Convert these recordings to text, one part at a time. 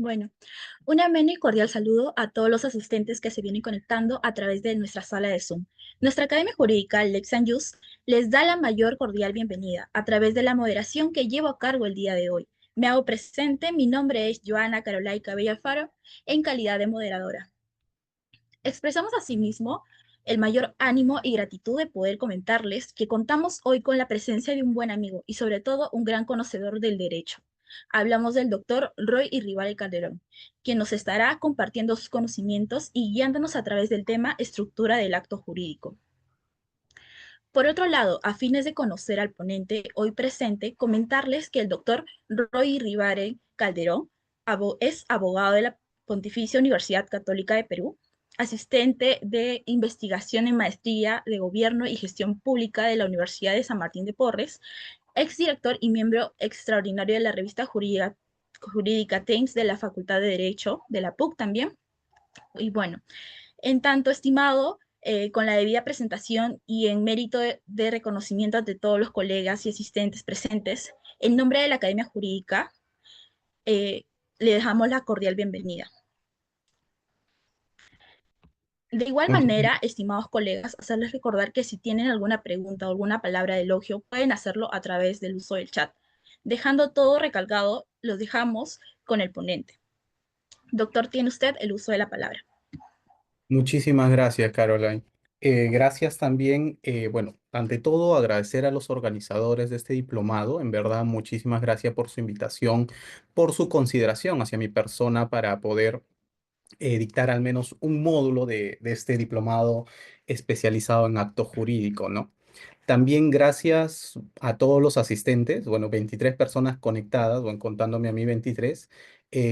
Bueno, un ameno y cordial saludo a todos los asistentes que se vienen conectando a través de nuestra sala de Zoom. Nuestra Academia Jurídica, Lex and Jus, les da la mayor cordial bienvenida a través de la moderación que llevo a cargo el día de hoy. Me hago presente, mi nombre es Joana Carolaica Bellafaro, en calidad de moderadora. Expresamos asimismo el mayor ánimo y gratitud de poder comentarles que contamos hoy con la presencia de un buen amigo y sobre todo un gran conocedor del derecho. Hablamos del doctor Roy Irribal Calderón, quien nos estará compartiendo sus conocimientos y guiándonos a través del tema estructura del acto jurídico. Por otro lado, a fines de conocer al ponente hoy presente, comentarles que el doctor Roy Rivare Calderón es abogado de la Pontificia Universidad Católica de Perú, asistente de investigación en maestría de Gobierno y Gestión Pública de la Universidad de San Martín de Porres, exdirector y miembro extraordinario de la revista jurídica Times de la Facultad de Derecho de la PUC también. Y bueno, en tanto, estimado, con la debida presentación y en mérito de reconocimiento de todos los colegas y asistentes presentes, en nombre de la Academia Jurídica, eh, le dejamos la cordial bienvenida. De igual Muchísimas manera, estimados colegas, hacerles recordar que si tienen alguna pregunta o alguna palabra de elogio, pueden hacerlo a través del uso del chat. Dejando todo recalcado, los dejamos con el ponente. Doctor, tiene usted el uso de la palabra. muchísimas gracias, Caroline. Gracias también, bueno, ante todo agradecer a los organizadores de este diplomado. En verdad, muchísimas gracias por su invitación, por su consideración hacia mi persona para poder dictar al menos un módulo de este diplomado especializado en acto jurídico, ¿no? También gracias a todos los asistentes, bueno, 23 personas conectadas, bueno, contándome a mí 23,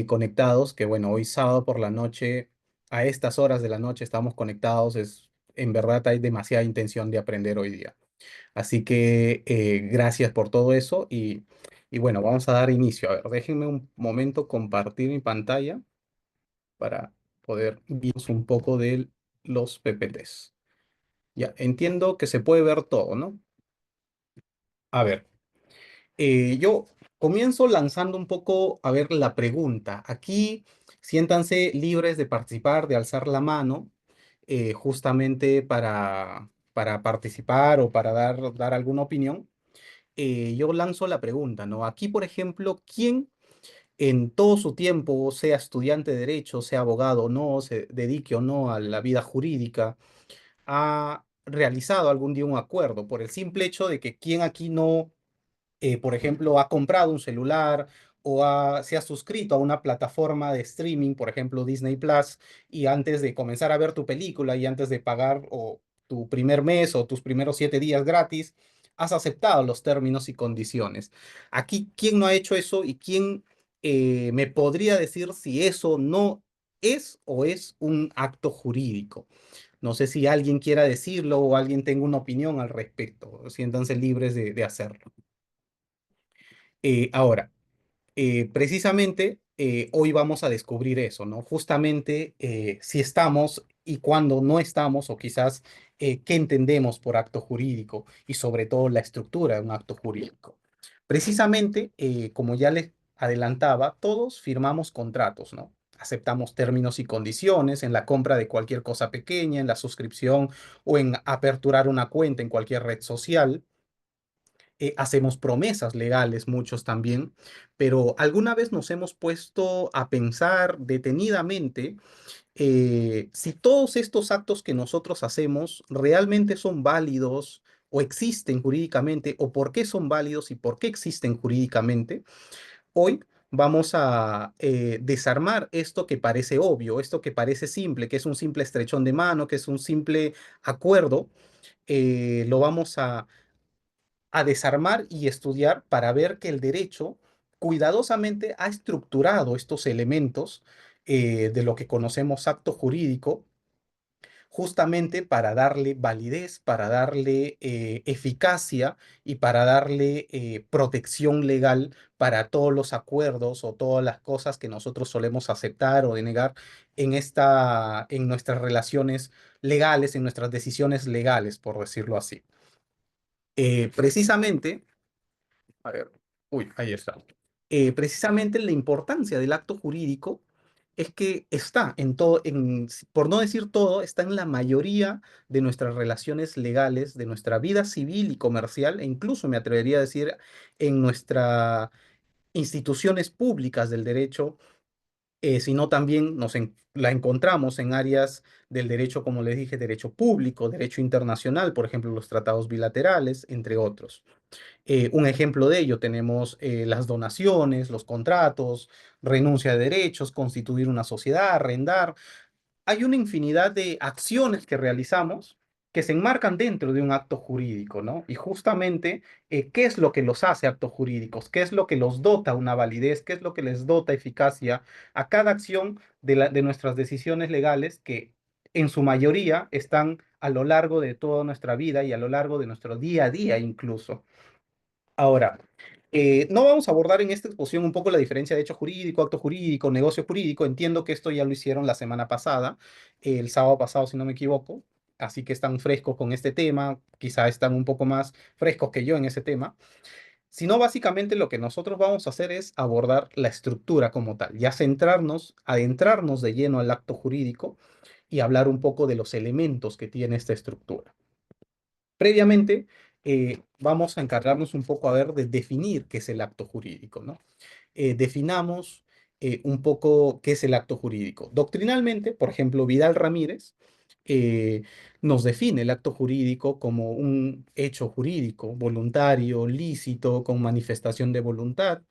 conectados, que bueno, hoy sábado por la noche, a estas horas de la noche estamos conectados, en verdad hay demasiada intención de aprender hoy día. Así que gracias por todo eso y bueno, vamos a dar inicio. A ver, déjenme un momento compartir mi pantalla para poder ver un poco de los PPTs. Ya, entiendo que se puede ver todo, ¿no? A ver. Yo comienzo lanzando un poco, a ver, la pregunta. Aquí siéntanse libres de participar, de alzar la mano, justamente para participar o para dar alguna opinión. Yo lanzo la pregunta, ¿no? Aquí, por ejemplo, ¿quién en todo su tiempo, sea estudiante de derecho, sea abogado o no, se dedique o no a la vida jurídica, ha realizado algún día un acuerdo por el simple hecho de que quién aquí no por ejemplo, ha comprado un celular o se ha suscrito a una plataforma de streaming, por ejemplo, Disney Plus, y antes de comenzar a ver tu película y antes de pagar o tu primer mes o tus primeros 7 días gratis, has aceptado los términos y condiciones. Aquí, ¿quién no ha hecho eso y quién me podría decir si eso no es o es un acto jurídico? No sé si alguien quiera decirlo o alguien tenga una opinión al respecto. Siéntanse libres de hacerlo. Ahora, precisamente hoy vamos a descubrir eso, ¿no? Justamente si estamos y cuando no estamos, o quizás qué entendemos por acto jurídico y sobre todo la estructura de un acto jurídico. Precisamente, como ya les adelantaba, todos firmamos contratos, ¿no? Aceptamos términos y condiciones en la compra de cualquier cosa pequeña, en la suscripción o en aperturar una cuenta en cualquier red social. Hacemos promesas legales, muchos también, pero ¿alguna vez nos hemos puesto a pensar detenidamente si todos estos actos que nosotros hacemos realmente son válidos o existen jurídicamente, o por qué son válidos y por qué existen jurídicamente? Hoy vamos a desarmar esto que parece obvio, esto que parece simple, que es un simple estrechón de mano, que es un simple acuerdo. Lo vamos a desarmar y estudiar para ver que el derecho cuidadosamente ha estructurado estos elementos de lo que conocemos acto jurídico, justamente para darle validez, para darle eficacia y para darle protección legal para todos los acuerdos o todas las cosas que nosotros solemos aceptar o denegar en nuestras relaciones legales, en nuestras decisiones legales, por decirlo así. Precisamente, a ver, uy, ahí está. precisamente la importancia del acto jurídico es que está en todo, por no decir todo, está en la mayoría de nuestras relaciones legales, de nuestra vida civil y comercial, e incluso me atrevería a decir en nuestras instituciones públicas del derecho, sino también la encontramos en áreas del derecho, como les dije, derecho público, derecho internacional, por ejemplo, los tratados bilaterales, entre otros. Un ejemplo de ello tenemos las donaciones, los contratos, renuncia de derechos, constituir una sociedad, arrendar. Hay una infinidad de acciones que realizamos que se enmarcan dentro de un acto jurídico, ¿no? Y justamente, ¿qué es lo que los hace actos jurídicos? ¿Qué es lo que los dota una validez? ¿Qué es lo que les dota eficacia a cada acción de nuestras decisiones legales que en su mayoría están a lo largo de toda nuestra vida y a lo largo de nuestro día a día incluso? Ahora, no vamos a abordar en esta exposición un poco la diferencia de hecho jurídico, acto jurídico, negocio jurídico. Entiendo que esto ya lo hicieron la semana pasada, el sábado pasado, si no me equivoco. Así que están frescos con este tema, quizá están un poco más frescos que yo en ese tema. Sino básicamente lo que nosotros vamos a hacer es abordar la estructura como tal, ya centrarnos, adentrarnos de lleno al acto jurídico y hablar un poco de los elementos que tiene esta estructura. Previamente, vamos a encargarnos un poco a ver de definir qué es el acto jurídico, ¿no? Definamos un poco qué es el acto jurídico. Doctrinalmente, por ejemplo, Vidal Ramírez eh, nos define el acto jurídico como un hecho jurídico, voluntario, lícito, con manifestación de voluntad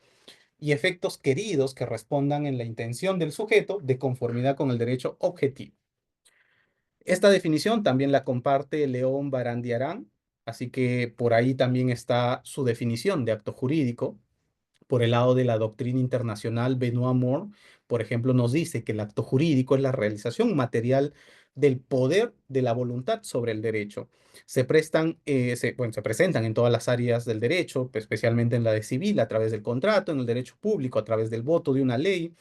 y efectos queridos que respondan en la intención del sujeto de conformidad con el derecho objetivo. Esta definición también la comparte León Barandiarán, así que por ahí también está su definición de acto jurídico. Por el lado de la doctrina internacional, Benoit Moore, por ejemplo, nos dice que el acto jurídico es la realización material del poder de la voluntad sobre el derecho. Bueno, se presentan en todas las áreas del derecho, especialmente en la de civil, a través del contrato, en el derecho público, a través del voto de una ley,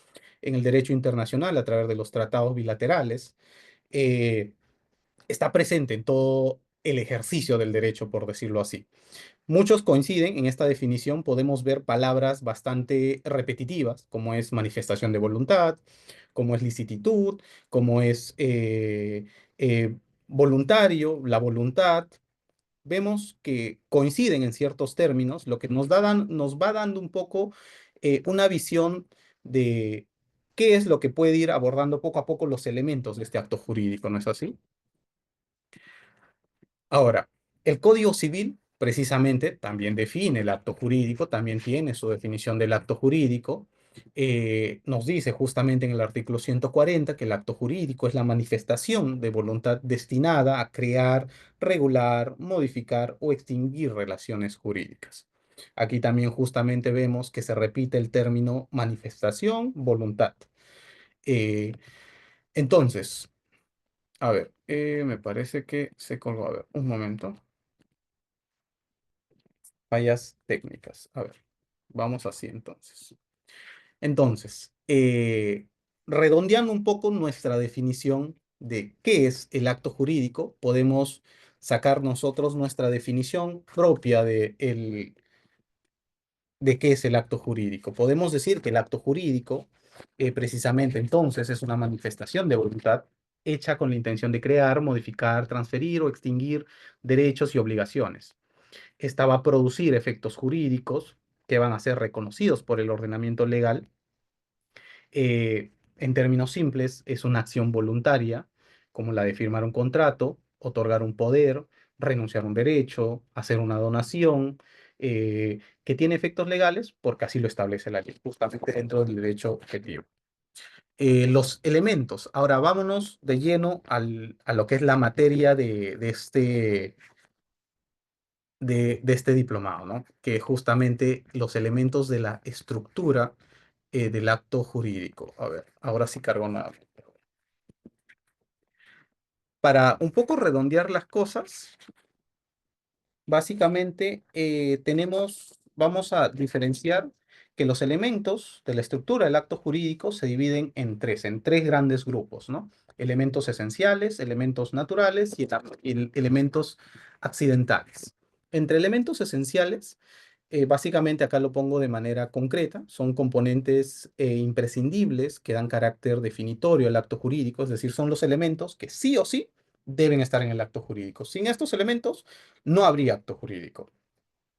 en el derecho internacional, a través de los tratados bilaterales. Eh, Está presente en todo el ejercicio del derecho, por decirlo así. Muchos coinciden en esta definición, podemos ver palabras bastante repetitivas, como es manifestación de voluntad, como es licitud, como es eh, voluntario, la voluntad. Vemos que coinciden en ciertos términos, lo que nos va dando un poco una visión de qué es lo que puede ir abordando poco a poco los elementos de este acto jurídico, ¿no es así? Ahora, el Código Civil precisamente también define el acto jurídico, también tiene su definición del acto jurídico. Nos dice justamente en el artículo 140 que el acto jurídico es la manifestación de voluntad destinada a crear, regular, modificar o extinguir relaciones jurídicas. Aquí también justamente vemos que se repite el término manifestación, voluntad. Eh, entonces, a ver, me parece que se colgó. A ver, un momento. Fallas técnicas. A ver, vamos así entonces. Entonces, redondeando un poco nuestra definición de qué es el acto jurídico, podemos sacar nosotros nuestra definición propia de qué es el acto jurídico. Podemos decir que el acto jurídico, precisamente entonces, es una manifestación de voluntad hecha con la intención de crear, modificar, transferir o extinguir derechos y obligaciones. Esta va a producir efectos jurídicos que van a ser reconocidos por el ordenamiento legal. En términos simples, es una acción voluntaria, como la de firmar un contrato, otorgar un poder, renunciar a un derecho, hacer una donación, que tiene efectos legales porque así lo establece la ley, justamente dentro del derecho objetivo. Los elementos. Ahora vámonos de lleno a lo que es la materia de este diplomado, ¿no? Que justamente los elementos de la estructura del acto jurídico. A ver, ahora sí cargo nada. Para un poco redondear las cosas, básicamente vamos a diferenciar que los elementos de la estructura del acto jurídico se dividen en tres grandes grupos, ¿no? Elementos esenciales, elementos naturales y elementos accidentales. Entre elementos esenciales básicamente acá lo pongo de manera concreta, son componentes imprescindibles que dan carácter definitorio al acto jurídico, es decir, son los elementos que sí o sí deben estar en el acto jurídico. Sin estos elementos no habría acto jurídico.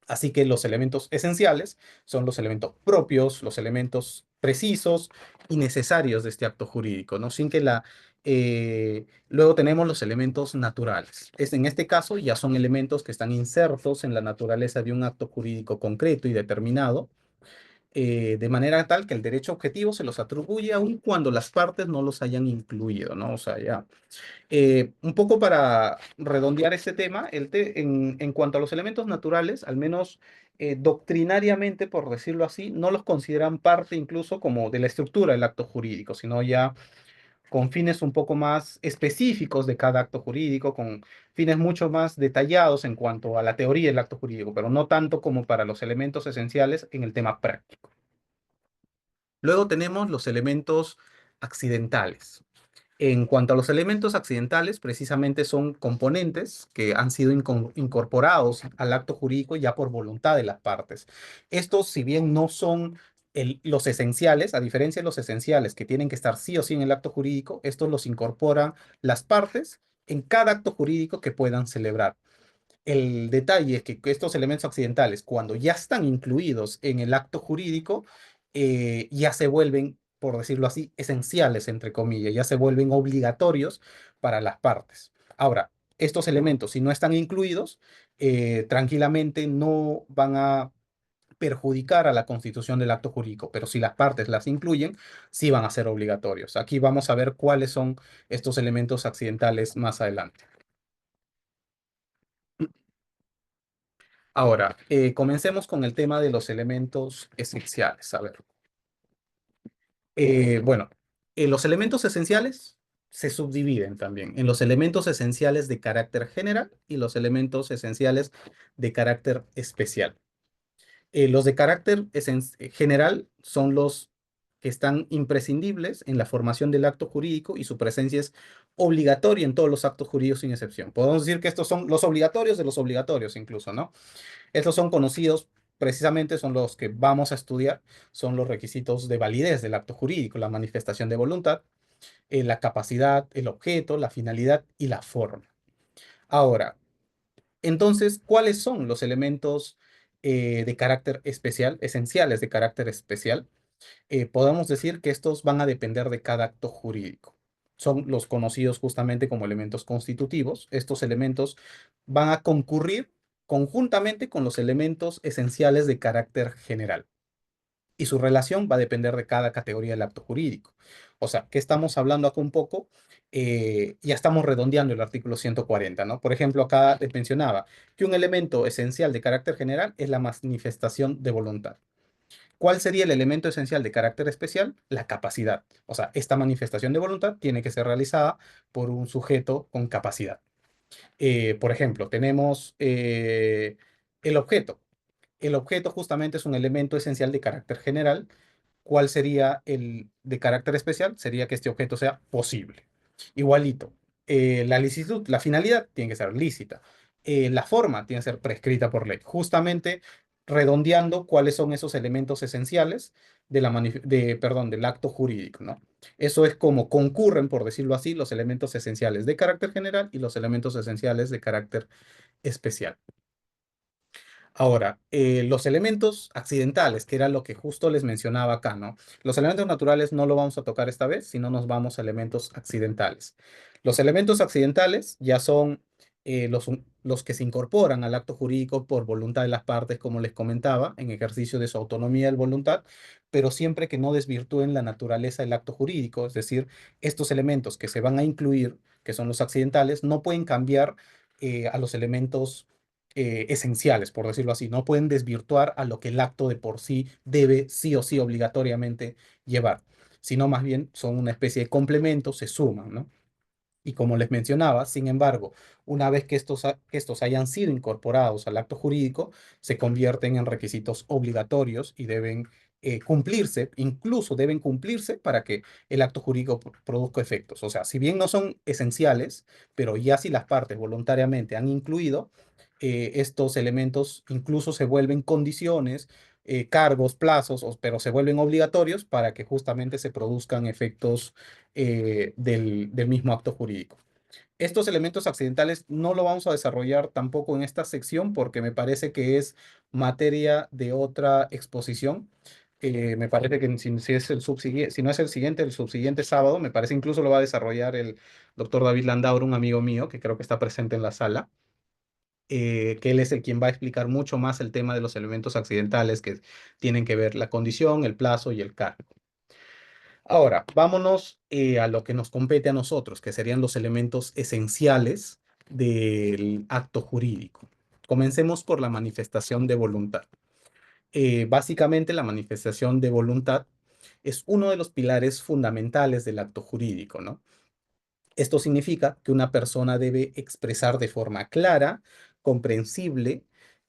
Así que los elementos esenciales son los elementos propios, los elementos precisos y necesarios de este acto jurídico, ¿no? Sin que luego tenemos los elementos naturales. En este caso ya son elementos que están insertos en la naturaleza de un acto jurídico concreto y determinado, de manera tal que el derecho objetivo se los atribuye aun cuando las partes no los hayan incluido, ¿no? O sea, ya un poco para redondear este tema, en cuanto a los elementos naturales, al menos doctrinariamente, por decirlo así, no los consideran parte incluso como de la estructura del acto jurídico, sino ya con fines un poco más específicos de cada acto jurídico, con fines mucho más detallados en cuanto a la teoría del acto jurídico, pero no tanto como para los elementos esenciales en el tema práctico. Luego tenemos los elementos accidentales. En cuanto a los elementos accidentales, precisamente son componentes que han sido incorporados al acto jurídico ya por voluntad de las partes. Estos, si bien no son los esenciales, a diferencia de los esenciales que tienen que estar sí o sí en el acto jurídico, estos los incorporan las partes en cada acto jurídico que puedan celebrar. El detalle es que estos elementos accidentales, cuando ya están incluidos en el acto jurídico, ya se vuelven, por decirlo así, esenciales, entre comillas, ya se vuelven obligatorios para las partes. Ahora, estos elementos, si no están incluidos, tranquilamente no van a perjudicar a la constitución del acto jurídico, pero si las partes las incluyen, sí van a ser obligatorios. Aquí vamos a ver cuáles son estos elementos accidentales más adelante. Ahora, comencemos con el tema de los elementos esenciales. A ver, bueno, los elementos esenciales se subdividen también en los elementos esenciales de carácter general y los elementos esenciales de carácter especial. Los de carácter general son los que están imprescindibles en la formación del acto jurídico y su presencia es obligatoria en todos los actos jurídicos sin excepción. Podemos decir que estos son los obligatorios de los obligatorios incluso, ¿no? Estos son conocidos, precisamente son los que vamos a estudiar, son los requisitos de validez del acto jurídico, la manifestación de voluntad, la capacidad, el objeto, la finalidad y la forma. Ahora, entonces, ¿cuáles son los elementos de carácter especial, esenciales de carácter especial? Podemos decir que estos van a depender de cada acto jurídico. Son los conocidos justamente como elementos constitutivos. Estos elementos van a concurrir conjuntamente con los elementos esenciales de carácter general. Y su relación va a depender de cada categoría del acto jurídico. O sea, ¿qué estamos hablando acá un poco? Ya estamos redondeando el artículo 140, ¿no? Por ejemplo, acá les mencionaba que un elemento esencial de carácter general es la manifestación de voluntad. ¿Cuál sería el elemento esencial de carácter especial? La capacidad. O sea, esta manifestación de voluntad tiene que ser realizada por un sujeto con capacidad. Por ejemplo, tenemos el objeto. El objeto justamente es un elemento esencial de carácter general. ¿Cuál sería el de carácter especial? Sería que este objeto sea posible. Igualito. La licitud, la finalidad tiene que ser lícita. La forma tiene que ser prescrita por ley. Justamente redondeando cuáles son esos elementos esenciales perdón, del acto jurídico, ¿no? Eso es como concurren, por decirlo así, los elementos esenciales de carácter general y los elementos esenciales de carácter especial. Ahora, los elementos accidentales, que era lo que justo les mencionaba acá, ¿no? Los elementos naturales no lo vamos a tocar esta vez, sino nos vamos a elementos accidentales. Los elementos accidentales ya son los que se incorporan al acto jurídico por voluntad de las partes, como les comentaba, en ejercicio de su autonomía de voluntad, pero siempre que no desvirtúen la naturaleza del acto jurídico, es decir, estos elementos que se van a incluir, que son los accidentales, no pueden cambiar a los elementos esenciales, por decirlo así. No pueden desvirtuar a lo que el acto de por sí debe sí o sí obligatoriamente llevar, sino más bien son una especie de complemento, se suman, ¿no? Y como les mencionaba, sin embargo, una vez que estos hayan sido incorporados al acto jurídico, se convierten en requisitos obligatorios y deben cumplirse, incluso deben cumplirse para que el acto jurídico produzca efectos. O sea, si bien no son esenciales, pero ya si las partes voluntariamente han incluido, estos elementos incluso se vuelven condiciones, cargos, plazos, pero se vuelven obligatorios para que justamente se produzcan efectos del mismo acto jurídico. Estos elementos accidentales no lo vamos a desarrollar tampoco en esta sección porque me parece que es materia de otra exposición. Me parece que si es si no es el subsiguiente sábado, me parece incluso lo va a desarrollar el doctor David Landauro, un amigo mío que creo que está presente en la sala, que él es el quien va a explicar mucho más el tema de los elementos accidentales que tienen que ver la condición, el plazo y el cargo. Ahora, vámonos a lo que nos compete a nosotros, que serían los elementos esenciales del acto jurídico. Comencemos por la manifestación de voluntad. Básicamente, la manifestación de voluntad es uno de los pilares fundamentales del acto jurídico, ¿no? Esto significa que una persona debe expresar de forma clara, comprensible,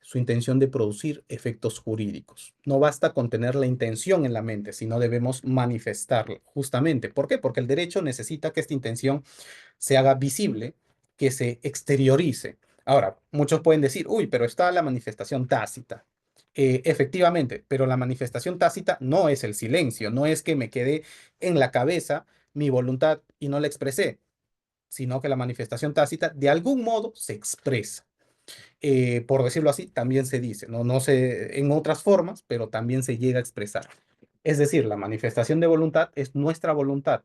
su intención de producir efectos jurídicos. No basta con tener la intención en la mente, sino debemos manifestarla, justamente. ¿Por qué? Porque el derecho necesita que esta intención se haga visible, que se exteriorice. Ahora, muchos pueden decir, uy, pero está la manifestación tácita. Efectivamente, pero la manifestación tácita no es el silencio, no es que me quede en la cabeza mi voluntad y no la expresé, sino que la manifestación tácita de algún modo se expresa. Por decirlo así, también se dice, ¿no? No sé en otras formas, pero también se llega a expresar. Es decir, la manifestación de voluntad es nuestra voluntad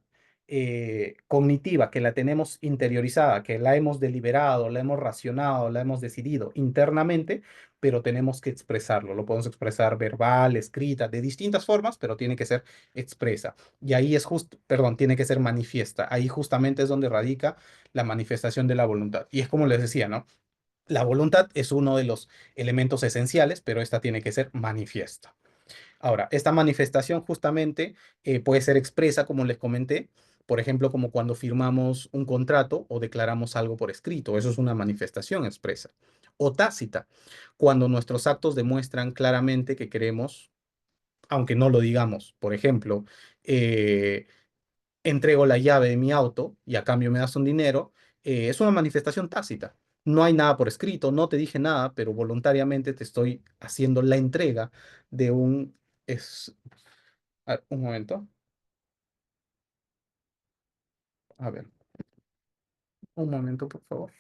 cognitiva, que la tenemos interiorizada, que la hemos deliberado, la hemos racionado, la hemos decidido internamente, pero tenemos que expresarlo. Lo podemos expresar verbal, escrita, de distintas formas, pero tiene que ser expresa. Y ahí es justo, perdón, tiene que ser manifiesta. Ahí justamente es donde radica la manifestación de la voluntad. Y es como les decía, ¿no? La voluntad es uno de los elementos esenciales, pero esta tiene que ser manifiesta. Ahora, esta manifestación justamente puede ser expresa, como les comenté, por ejemplo, como cuando firmamos un contrato o declaramos algo por escrito. Eso es una manifestación expresa. O tácita, cuando nuestros actos demuestran claramente que queremos, aunque no lo digamos. Por ejemplo, eh, entrego la llave de mi auto y a cambio me das un dinero, es una manifestación tácita. No hay nada por escrito, no te dije nada, pero voluntariamente te estoy haciendo la entrega de un... Es, un momento, a ver, un momento, por favor.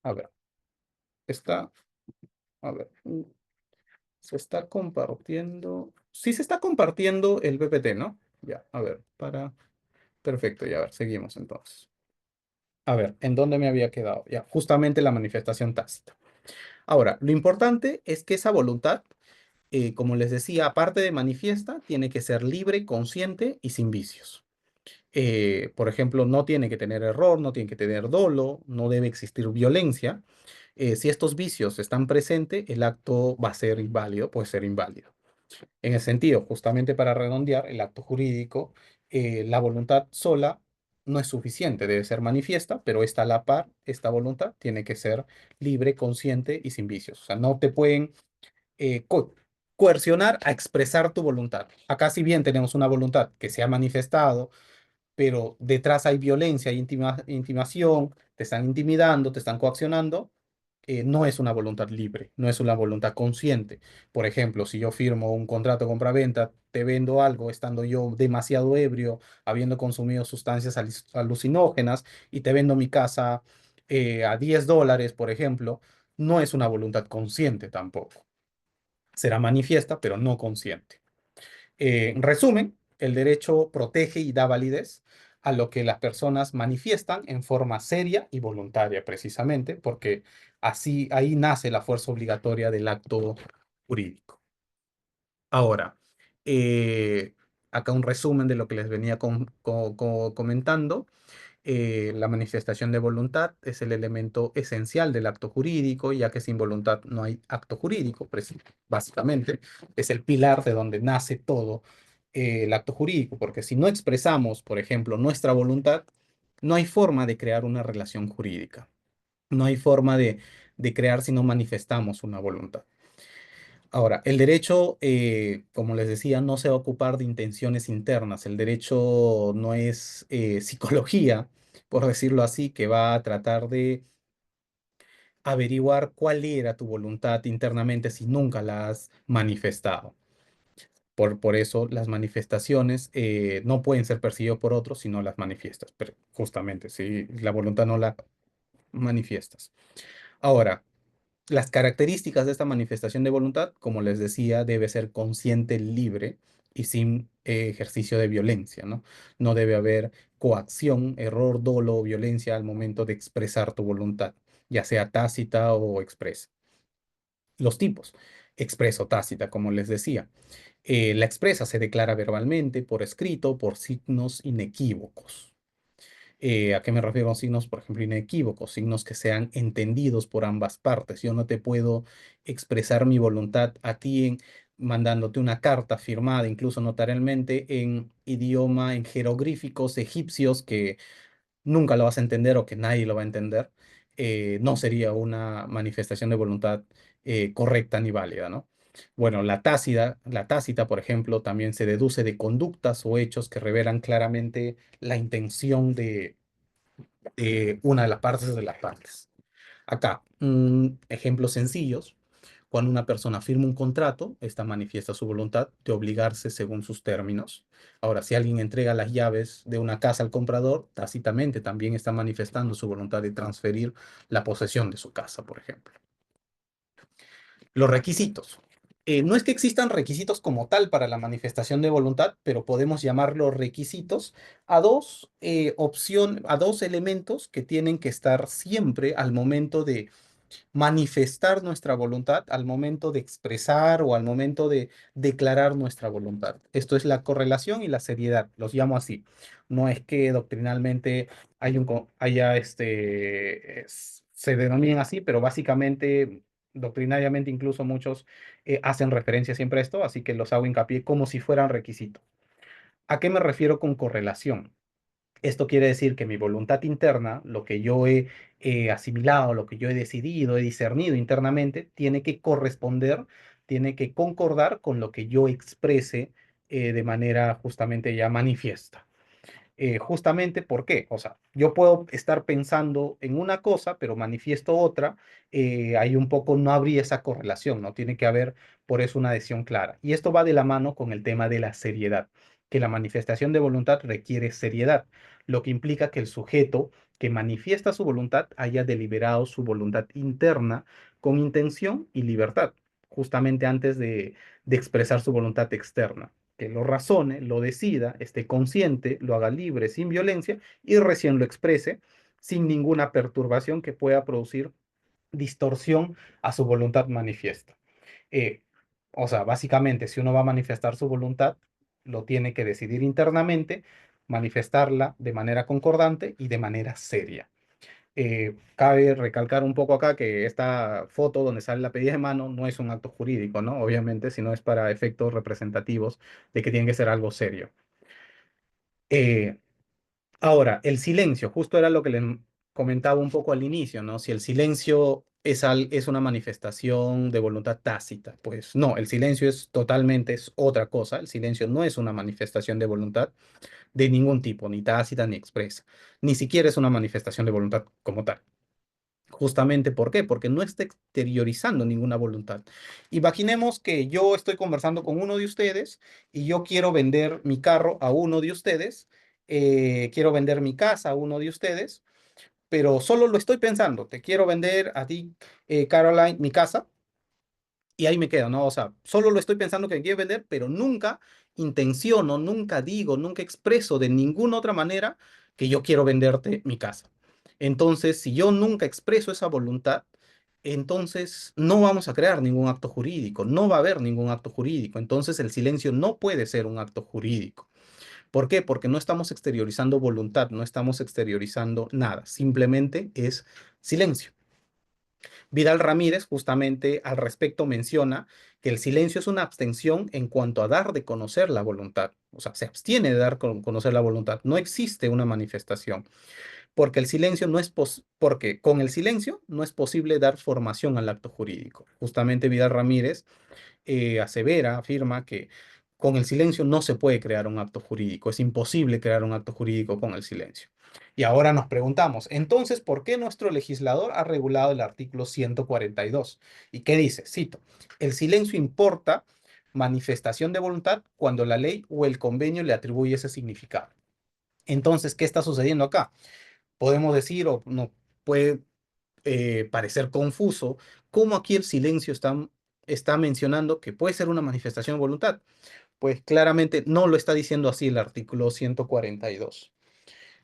A ver, está, a ver, se está compartiendo. Sí, se está compartiendo el PPT, ¿no? Ya, a ver, perfecto, ya, a ver, seguimos entonces. A ver, ¿en dónde me había quedado? Ya, justamente la manifestación tácita. Ahora, lo importante es que esa voluntad, como les decía, aparte de manifiesta, tiene que ser libre, consciente y sin vicios. Por ejemplo, no tiene que tener error, no tiene que tener dolo, no debe existir violencia. Si estos vicios están presentes, el acto va a ser inválido, puede ser inválido. En el sentido, justamente para redondear, el acto jurídico, la voluntad sola no es suficiente, debe ser manifiesta, pero esta a la par, esta voluntad tiene que ser libre, consciente y sin vicios. O sea, no te pueden coercionar a expresar tu voluntad. Acá, si bien tenemos una voluntad que se ha manifestado, pero detrás hay violencia, hay intimación, te están intimidando, te están coaccionando, no es una voluntad libre, no es una voluntad consciente. Por ejemplo, si yo firmo un contrato de compraventa, te vendo algo estando yo demasiado ebrio, habiendo consumido sustancias alucinógenas y te vendo mi casa a $10, por ejemplo, no es una voluntad consciente tampoco. Será manifiesta, pero no consciente. En resumen, el derecho protege y da validez a lo que las personas manifiestan en forma seria y voluntaria, precisamente, porque así ahí nace la fuerza obligatoria del acto jurídico. Ahora, eh, acá un resumen de lo que les venía comentando. La manifestación de voluntad es el elemento esencial del acto jurídico, ya que sin voluntad no hay acto jurídico, básicamente. Es el pilar de donde nace todo el acto jurídico, porque si no expresamos, por ejemplo, nuestra voluntad, no hay forma de crear una relación jurídica. No hay forma de crear si no manifestamos una voluntad. Ahora, el derecho, como les decía, no se va a ocupar de intenciones internas. El derecho no es psicología, por decirlo así, que va a tratar de averiguar cuál era tu voluntad internamente si nunca la has manifestado. Por eso las manifestaciones no pueden ser percibidas por otros si no las manifiestas, pero justamente si la voluntad no la manifiestas. Ahora, las características de esta manifestación de voluntad, como les decía, debe ser consciente, libre y sin ejercicio de violencia, ¿no? No debe haber coacción, error, dolo o violencia al momento de expresar tu voluntad, ya sea tácita o expresa. Los tipos, expreso, tácita, como les decía. La expresa se declara verbalmente, por escrito, por signos inequívocos. ¿A qué me refiero con signos, por ejemplo, inequívocos? Signos que sean entendidos por ambas partes. Yo no te puedo expresar mi voluntad a ti mandándote una carta firmada, incluso notarialmente, en idioma, en jeroglíficos egipcios que nunca lo vas a entender o que nadie lo va a entender. No sería una manifestación de voluntad correcta ni válida, ¿no? Bueno, la tácita, por ejemplo, también se deduce de conductas o hechos que revelan claramente la intención de una de las partes de las partes. Acá, ejemplos sencillos. Cuando una persona firma un contrato, esta manifiesta su voluntad de obligarse según sus términos. Ahora, si alguien entrega las llaves de una casa al comprador, tácitamente también está manifestando su voluntad de transferir la posesión de su casa, por ejemplo. Los requisitos. No es que existan requisitos como tal para la manifestación de voluntad, pero podemos llamarlos requisitos a a dos elementos que tienen que estar siempre al momento de manifestar nuestra voluntad, al momento de expresar o al momento de declarar nuestra voluntad. Esto es la correlación y la seriedad, los llamo así. No es que doctrinalmente se denominen así, pero básicamente, doctrinariamente incluso muchos hacen referencia siempre a esto, así que los hago hincapié como si fueran requisitos. ¿A qué me refiero con correlación? Esto quiere decir que mi voluntad interna, lo que yo he asimilado, lo que yo he decidido, he discernido internamente, tiene que corresponder, tiene que concordar con lo que yo exprese de manera justamente ya manifiesta. Justamente, ¿por qué? O sea, yo puedo estar pensando en una cosa, pero manifiesto otra, ahí un poco no habría esa correlación, ¿no? Tiene que haber por eso una adhesión clara. Y esto va de la mano con el tema de la seriedad, que la manifestación de voluntad requiere seriedad, lo que implica que el sujeto que manifiesta su voluntad haya deliberado su voluntad interna con intención y libertad, justamente antes de expresar su voluntad externa, que lo razone, lo decida, esté consciente, lo haga libre, sin violencia, y recién lo exprese sin ninguna perturbación que pueda producir distorsión a su voluntad manifiesta. Eh, o sea, básicamente, si uno va a manifestar su voluntad, lo tiene que decidir internamente, manifestarla de manera concordante y de manera seria. Cabe recalcar un poco acá que esta foto donde sale la pedida de mano no es un acto jurídico, ¿no? Obviamente, sino es para efectos representativos de que tiene que ser algo serio. Eh, Ahora, el silencio, justo era lo que les comentaba un poco al inicio, ¿no? Si el silencio es una manifestación de voluntad tácita, pues no, el silencio es otra cosa. El silencio no es una manifestación de voluntad de ningún tipo, ni tácita ni expresa. Ni siquiera es una manifestación de voluntad como tal. Justamente, ¿por qué? Porque no está exteriorizando ninguna voluntad. Imaginemos que yo estoy conversando con uno de ustedes y yo quiero vender mi carro a uno de ustedes, quiero vender mi casa a uno de ustedes, pero solo lo estoy pensando. Te quiero vender a ti, Caroline, mi casa y ahí me quedo, ¿no? O sea, solo lo estoy pensando que me quiero vender, pero nunca intenciono, nunca digo, nunca expreso de ninguna otra manera que yo quiero venderte mi casa. Entonces, si yo nunca expreso esa voluntad, entonces no vamos a crear ningún acto jurídico, no va a haber ningún acto jurídico. Entonces, el silencio no puede ser un acto jurídico. ¿Por qué? Porque no estamos exteriorizando voluntad, no estamos exteriorizando nada, simplemente es silencio. Vidal Ramírez justamente al respecto menciona que el silencio es una abstención en cuanto a dar de conocer la voluntad. O sea, se abstiene de dar a conocer la voluntad. No existe una manifestación, porque el silencio no es porque con el silencio no es posible dar formación al acto jurídico. Justamente Vidal Ramírez asevera, afirma que con el silencio no se puede crear un acto jurídico, es imposible crear un acto jurídico con el silencio. Y ahora nos preguntamos, entonces, ¿por qué nuestro legislador ha regulado el artículo 142? ¿Y qué dice? Cito, el silencio importa manifestación de voluntad cuando la ley o el convenio le atribuye ese significado. Entonces, ¿qué está sucediendo acá? Podemos decir, o no puede parecer confuso, cómo aquí el silencio está mencionando que puede ser una manifestación de voluntad. Pues claramente no lo está diciendo así el artículo 142.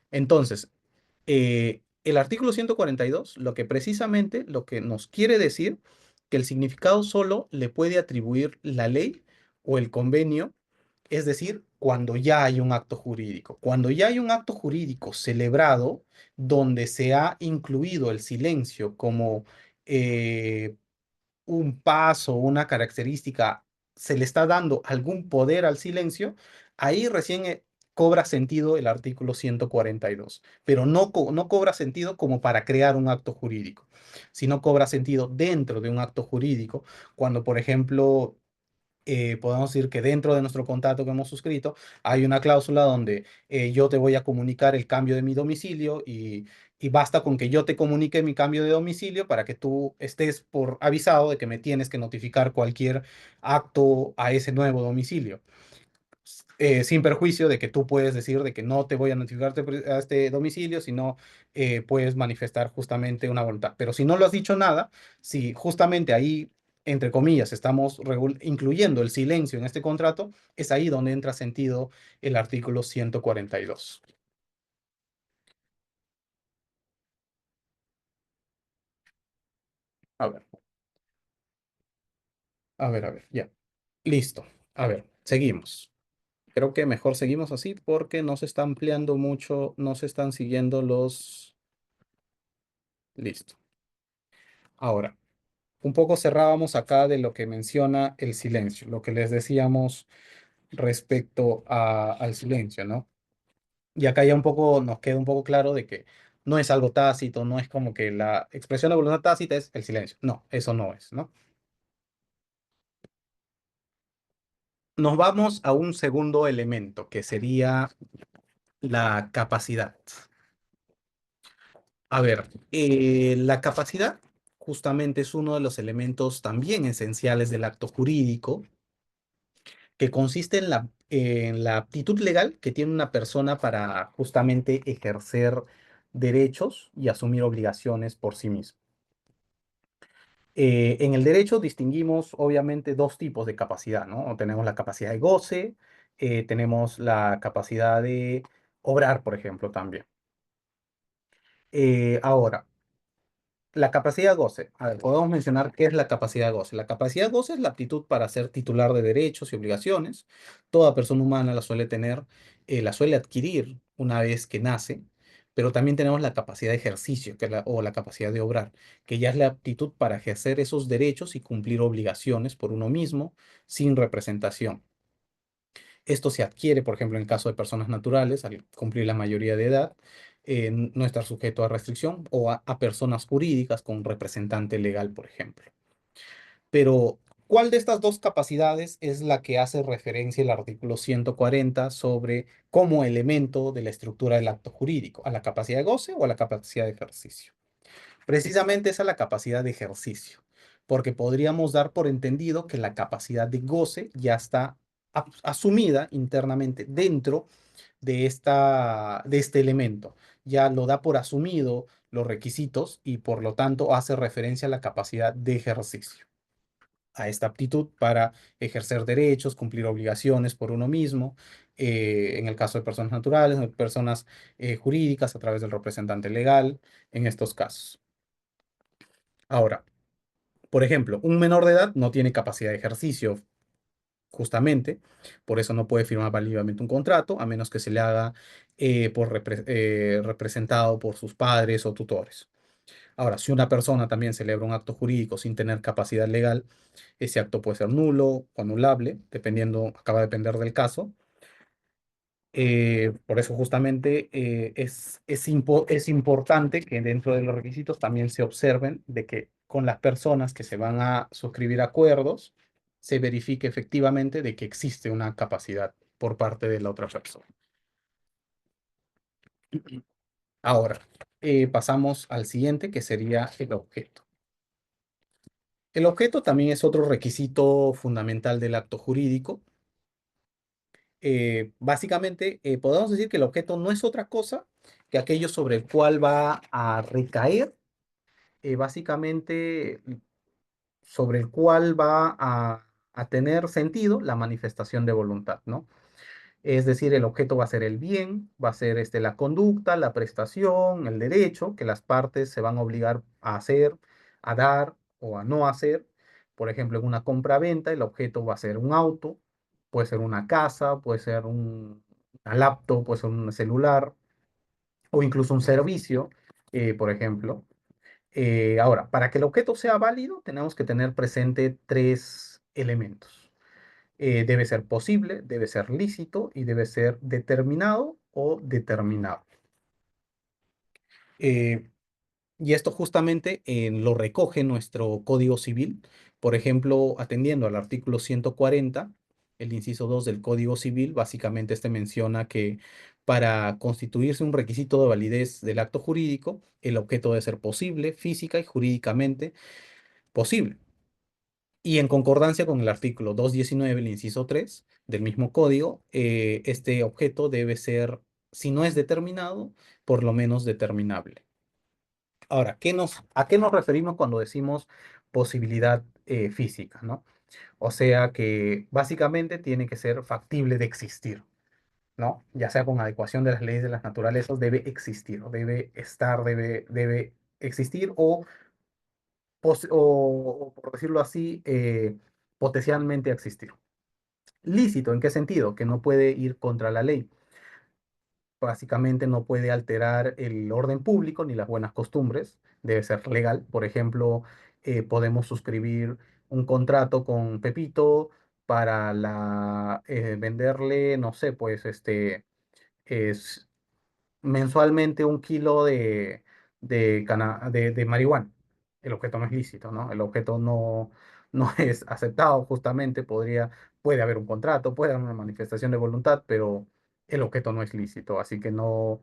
Entonces, el artículo 142, lo que precisamente lo que nos quiere decir, que el significado solo le puede atribuir la ley o el convenio, es decir, cuando ya hay un acto jurídico. Cuando ya hay un acto jurídico celebrado donde se ha incluido el silencio como eh, un paso, una característica, se le está dando algún poder al silencio, ahí recién cobra sentido el artículo 142, pero no cobra sentido como para crear un acto jurídico, sino cobra sentido dentro de un acto jurídico, cuando, por ejemplo, podemos decir que dentro de nuestro contrato que hemos suscrito hay una cláusula donde yo te voy a comunicar el cambio de mi domicilio y basta con que yo te comunique mi cambio de domicilio para que tú estés por avisado de que me tienes que notificar cualquier acto a ese nuevo domicilio, sin perjuicio de que tú puedes decir de que no te voy a notificar a este domicilio, sino puedes manifestar justamente una voluntad. Pero si no lo has dicho nada, si justamente ahí, entre comillas, estamos incluyendo el silencio en este contrato, es ahí donde entra sentido el artículo 142. A ver, a ver, ya. Listo. A ver, seguimos. Creo que mejor seguimos así porque no se está ampliando mucho, no se están siguiendo los... Listo. Ahora, un poco cerrábamos acá de lo que menciona el silencio, lo que les decíamos respecto al silencio, ¿no? Y acá ya un poco nos queda un poco claro de que no es algo tácito, no es como que la expresión de voluntad tácita es el silencio. No, eso no es, ¿no? Nos vamos a un segundo elemento, que sería la capacidad. A ver, la capacidad justamente es uno de los elementos también esenciales del acto jurídico que consiste en la aptitud legal que tiene una persona para justamente ejercer derechos y asumir obligaciones por sí mismo. En el derecho distinguimos obviamente dos tipos de capacidad, ¿no? Tenemos la capacidad de goce, tenemos la capacidad de obrar, por ejemplo, también. Ahora, la capacidad de goce. A ver, podemos mencionar qué es la capacidad de goce. La capacidad de goce es la aptitud para ser titular de derechos y obligaciones. Toda persona humana la suele tener, la suele adquirir una vez que nace, pero también tenemos la capacidad de ejercicio o la capacidad de obrar, que ya es la aptitud para ejercer esos derechos y cumplir obligaciones por uno mismo sin representación. Esto se adquiere, por ejemplo, en caso de personas naturales, al cumplir la mayoría de edad, no estar sujeto a restricción o a personas jurídicas con representante legal, por ejemplo. Pero, ¿cuál de estas dos capacidades es la que hace referencia el artículo 140 sobre como elemento de la estructura del acto jurídico? ¿A la capacidad de goce o a la capacidad de ejercicio? Precisamente esa es la capacidad de ejercicio, porque podríamos dar por entendido que la capacidad de goce ya está asumida internamente dentro de este elemento. Ya lo da por asumido los requisitos y por lo tanto hace referencia a la capacidad de ejercicio, a esta aptitud para ejercer derechos, cumplir obligaciones por uno mismo, en el caso de personas naturales, de personas jurídicas a través del representante legal, en estos casos. Ahora, por ejemplo, un menor de edad no tiene capacidad de ejercicio, justamente, por eso no puede firmar válidamente un contrato, a menos que se le haga representado por sus padres o tutores. Ahora, si una persona también celebra un acto jurídico sin tener capacidad legal, ese acto puede ser nulo o anulable, dependiendo, acaba de depender del caso. Por eso justamente es importante que dentro de los requisitos también se observen de que con las personas que se van a suscribir acuerdos, se verifique efectivamente de que existe una capacidad por parte de la otra persona. Ahora, pasamos al siguiente, que sería el objeto. El objeto también es otro requisito fundamental del acto jurídico. Básicamente, podemos decir que el objeto no es otra cosa que aquello sobre el cual va a recaer, básicamente sobre el cual va a tener sentido la manifestación de voluntad, ¿no? Es decir, el objeto va a ser el bien, va a ser la conducta, la prestación, el derecho que las partes se van a obligar a hacer, a dar o a no hacer. Por ejemplo, en una compra-venta, el objeto va a ser un auto, puede ser una casa, puede ser una laptop, puede ser un celular o incluso un servicio, por ejemplo. Ahora, para que el objeto sea válido, tenemos que tener presente tres elementos. Debe ser posible, debe ser lícito y debe ser determinado o determinado. Eh, y esto justamente lo recoge nuestro Código Civil. Por ejemplo, atendiendo al artículo 140, el inciso 2 del Código Civil, básicamente este menciona que para constituirse un requisito de validez del acto jurídico, el objeto debe ser posible, física y jurídicamente posible. Y en concordancia con el artículo 219, el inciso 3 del mismo código, este objeto debe ser, si no es determinado, por lo menos determinable. Ahora, ¿a qué nos referimos cuando decimos posibilidad física, ¿no? O sea que básicamente tiene que ser factible de existir, ¿no? Ya sea con adecuación de las leyes de las naturalezas, debe existir, o debe estar, debe existir o, por decirlo así, potencialmente existir. Lícito, ¿en qué sentido? Que no puede ir contra la ley. Básicamente no puede alterar el orden público ni las buenas costumbres. Debe ser legal. Por ejemplo, podemos suscribir un contrato con Pepito para venderle, no sé, pues es mensualmente 1 kilo de marihuana. El objeto no es lícito, ¿no? El objeto no es aceptado, justamente puede haber un contrato, puede haber una manifestación de voluntad, pero el objeto no es lícito, así que no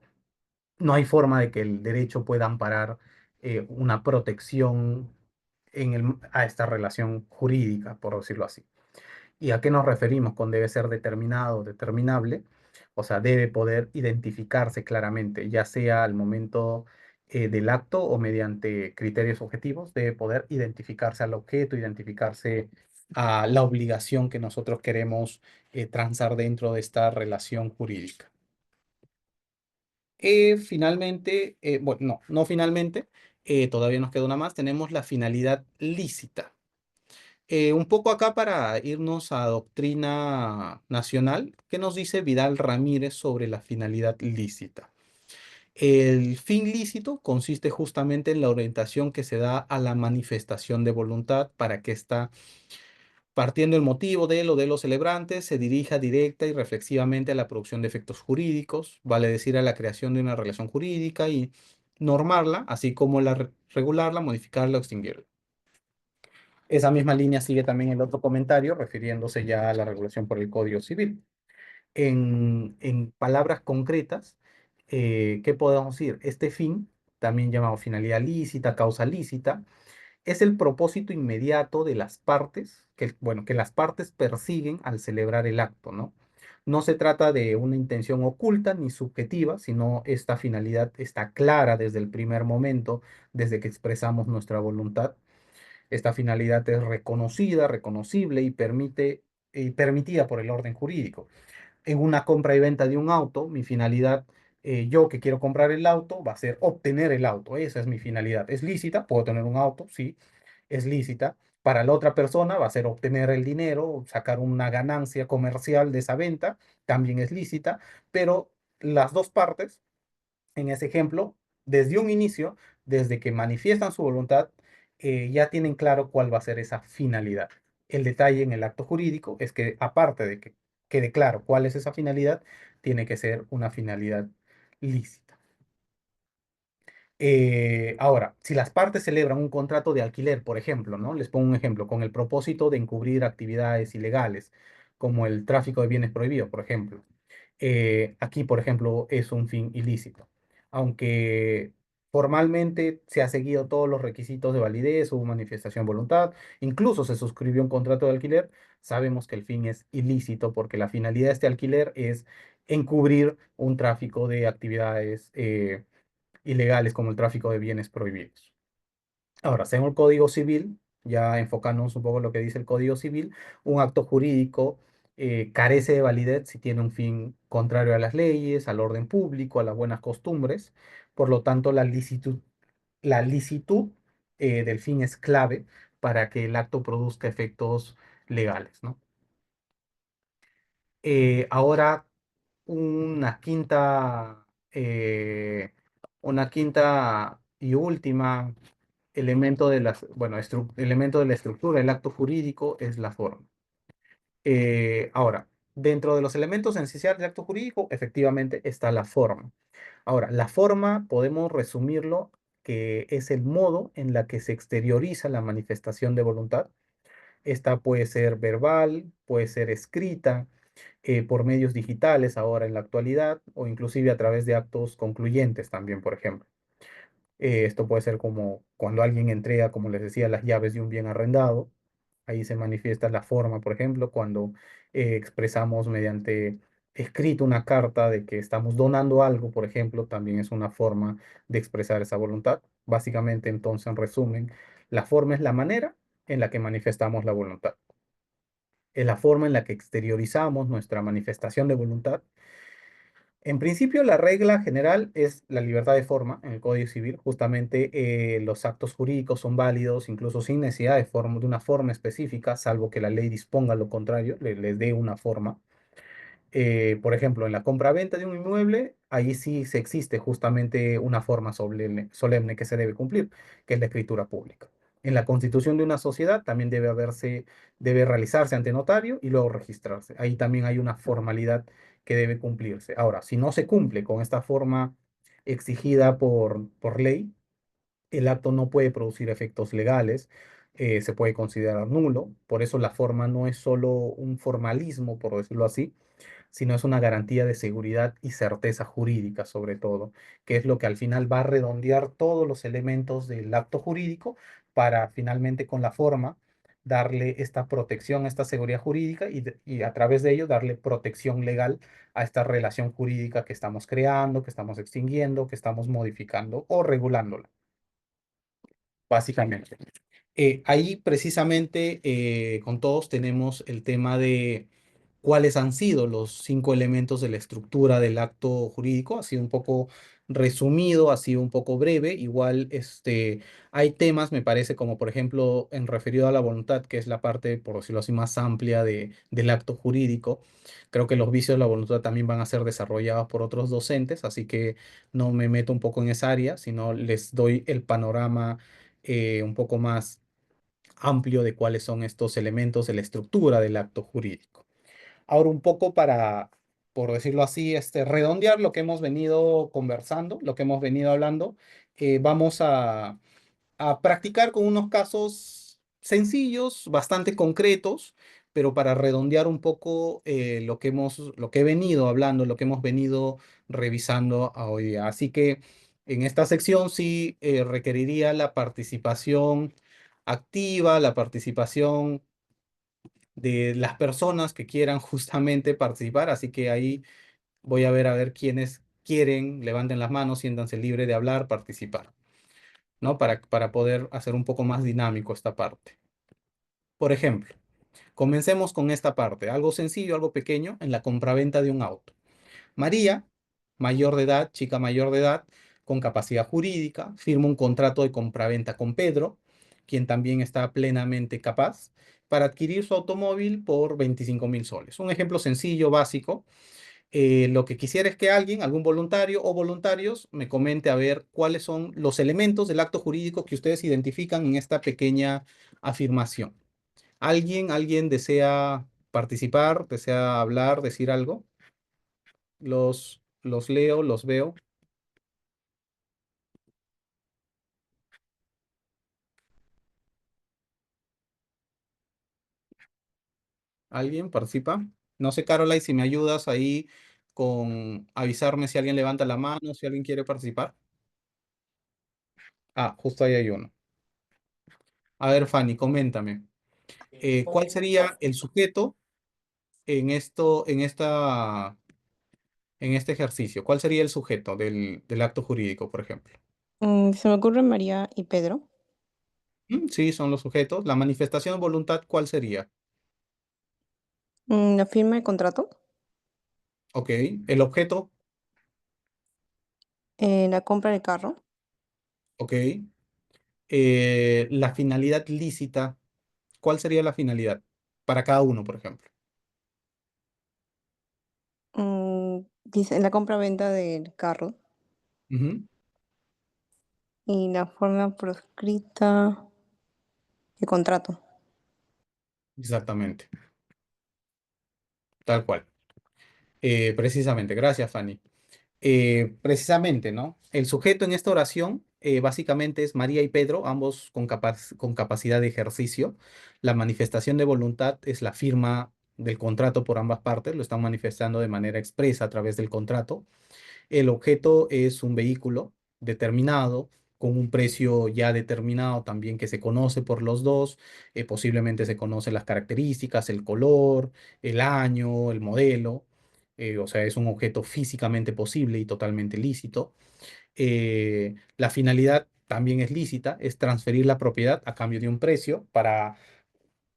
hay forma de que el derecho pueda amparar una protección a esta relación jurídica, por decirlo así. ¿Y a qué nos referimos con debe ser determinado o determinable? O sea, debe poder identificarse claramente, ya sea al momento del acto o mediante criterios objetivos, debe poder identificarse al objeto, identificarse a la obligación que nosotros queremos transar dentro de esta relación jurídica. Finalmente, bueno, no finalmente, todavía nos queda una más, tenemos la finalidad lícita. Un poco acá para irnos a doctrina nacional, ¿qué nos dice Vidal Ramírez sobre la finalidad lícita? El fin lícito consiste justamente en la orientación que se da a la manifestación de voluntad para que ésta, partiendo el motivo de él o de los celebrantes, se dirija directa y reflexivamente a la producción de efectos jurídicos, vale decir, a la creación de una relación jurídica y normarla, así como regularla, modificarla o extinguirla. Esa misma línea sigue también el otro comentario refiriéndose ya a la regulación por el Código Civil. En palabras concretas, ¿qué podemos decir? Este fin, también llamado finalidad lícita, causa lícita, es el propósito inmediato de las partes, bueno, que las partes persiguen al celebrar el acto, ¿no? No se trata de una intención oculta ni subjetiva, sino esta finalidad está clara desde el primer momento, desde que expresamos nuestra voluntad. Esta finalidad es reconocida, reconocible y permitida por el orden jurídico. En una compra y venta de un auto, mi finalidad, yo que quiero comprar el auto, va a ser obtener el auto. Esa es mi finalidad. ¿Es lícita? ¿Puedo tener un auto? Sí, es lícita. Para la otra persona va a ser obtener el dinero, sacar una ganancia comercial de esa venta, también es lícita, pero las dos partes en ese ejemplo, desde un inicio, desde que manifiestan su voluntad, ya tienen claro cuál va a ser esa finalidad. El detalle en el acto jurídico es que, aparte de que quede claro cuál es esa finalidad, tiene que ser una finalidad lícita. Ahora, si las partes celebran un contrato de alquiler, por ejemplo, ¿no? Les pongo un ejemplo, con el propósito de encubrir actividades ilegales, como el tráfico de bienes prohibidos, por ejemplo. Aquí, por ejemplo, es un fin ilícito. Aunque formalmente se ha seguido todos los requisitos de validez, hubo manifestación de voluntad, incluso se suscribió un contrato de alquiler, sabemos que el fin es ilícito porque la finalidad de este alquiler es encubrir un tráfico de actividades ilegales como el tráfico de bienes prohibidos. Ahora, según el Código Civil, ya enfocándonos un poco en lo que dice el Código Civil, un acto jurídico carece de validez si tiene un fin contrario a las leyes, al orden público, a las buenas costumbres. Por lo tanto, la licitud del fin es clave para que el acto produzca efectos legales, ¿no? Ahora, una quinta, eh, una quinta y última elemento de elemento de la estructura del acto jurídico es la forma. Ahora, dentro de los elementos esenciales del acto jurídico, efectivamente está la forma. Ahora, la forma podemos resumirlo que es el modo en la que se exterioriza la manifestación de voluntad. Esta puede ser verbal, puede ser escrita, por medios digitales ahora en la actualidad, o inclusive a través de actos concluyentes también, por ejemplo. Esto puede ser como cuando alguien entrega, como les decía, las llaves de un bien arrendado. Ahí se manifiesta la forma, por ejemplo, cuando expresamos mediante escrito una carta de que estamos donando algo, por ejemplo, también es una forma de expresar esa voluntad. Básicamente, entonces, en resumen, la forma es la manera en la que manifestamos la voluntad. Es la forma en la que exteriorizamos nuestra manifestación de voluntad. En principio, la regla general es la libertad de forma en el Código Civil. Justamente los actos jurídicos son válidos incluso sin necesidad de una forma específica, salvo que la ley disponga lo contrario, les dé una forma. Por ejemplo, en la compraventa de un inmueble, ahí sí se existe justamente una forma solemne que se debe cumplir, que es la escritura pública. En la constitución de una sociedad también debe realizarse ante notario y luego registrarse. Ahí también hay una formalidad que debe cumplirse. Ahora, si no se cumple con esta forma exigida por ley, el acto no puede producir efectos legales, se puede considerar nulo. Por eso la forma no es solo un formalismo, por decirlo así, sino es una garantía de seguridad y certeza jurídica sobre todo, que es lo que al final va a redondear todos los elementos del acto jurídico para finalmente con la forma darle esta protección, esta seguridad jurídica y a través de ello darle protección legal a esta relación jurídica que estamos creando, que estamos extinguiendo, que estamos modificando o regulándola, básicamente. Ahí precisamente con todos tenemos el tema de cuáles han sido los 5 elementos de la estructura del acto jurídico. Ha sido un poco resumido, ha sido un poco breve. Igual hay temas, me parece, como por ejemplo en referido a la voluntad, que es la parte, por decirlo así, más amplia del acto jurídico. Creo que los vicios de la voluntad también van a ser desarrollados por otros docentes, así que no me meto un poco en esa área, sino les doy el panorama un poco más amplio de cuáles son estos elementos de la estructura del acto jurídico. Ahora un poco para, por decirlo así, redondear lo que hemos venido conversando, lo que hemos venido hablando, vamos a practicar con unos casos sencillos, bastante concretos, pero para redondear un poco lo que he venido hablando, lo que hemos venido revisando a hoy día. Así que en esta sección sí requeriría la participación activa, la participación de las personas que quieran justamente participar. Así que ahí voy a ver quiénes quieren, levanten las manos, siéntanse libre de hablar, participar, ¿no? Para poder hacer un poco más dinámico esta parte. Por ejemplo, comencemos con esta parte, algo sencillo, algo pequeño, en la compraventa de un auto. María, mayor de edad, chica mayor de edad, con capacidad jurídica, firma un contrato de compraventa con Pedro, quien también está plenamente capaz, para adquirir su automóvil por 25.000 soles. Un ejemplo sencillo, básico. Lo que quisiera es que alguien, algún voluntario o voluntarios, me comente a ver cuáles son los elementos del acto jurídico que ustedes identifican en esta pequeña afirmación. ¿Alguien desea participar, desea hablar, decir algo? Los leo, los veo. ¿Alguien participa? No sé, Caroline, si me ayudas ahí con avisarme si alguien levanta la mano, si alguien quiere participar. Ah, justo ahí hay uno. A ver, Fanny, coméntame. ¿Cuál sería el sujeto en en este ejercicio? ¿Cuál sería el sujeto del acto jurídico, por ejemplo? Se me ocurre María y Pedro. Sí, son los sujetos. La manifestación de voluntad, ¿cuál sería? La firma de contrato. Ok. El objeto, La compra del carro. ok. La finalidad lícita, ¿cuál sería la finalidad para cada uno, por ejemplo? Dice la compra-venta del carro. Ujú, Y la forma proscrita de contrato. exactamente, tal cual. Precisamente, gracias, Fanny. Precisamente, ¿no? El sujeto en esta oración básicamente es María y Pedro, ambos con capacidad de ejercicio. La manifestación de voluntad es la firma del contrato por ambas partes, lo están manifestando de manera expresa a través del contrato. El objeto es un vehículo determinado, con un precio ya determinado también que se conoce por los dos. Posiblemente se conocen las características, el color, el año, el modelo. O sea, es un objeto físicamente posible y totalmente lícito. La finalidad también es lícita, es transferir la propiedad a cambio de un precio. Para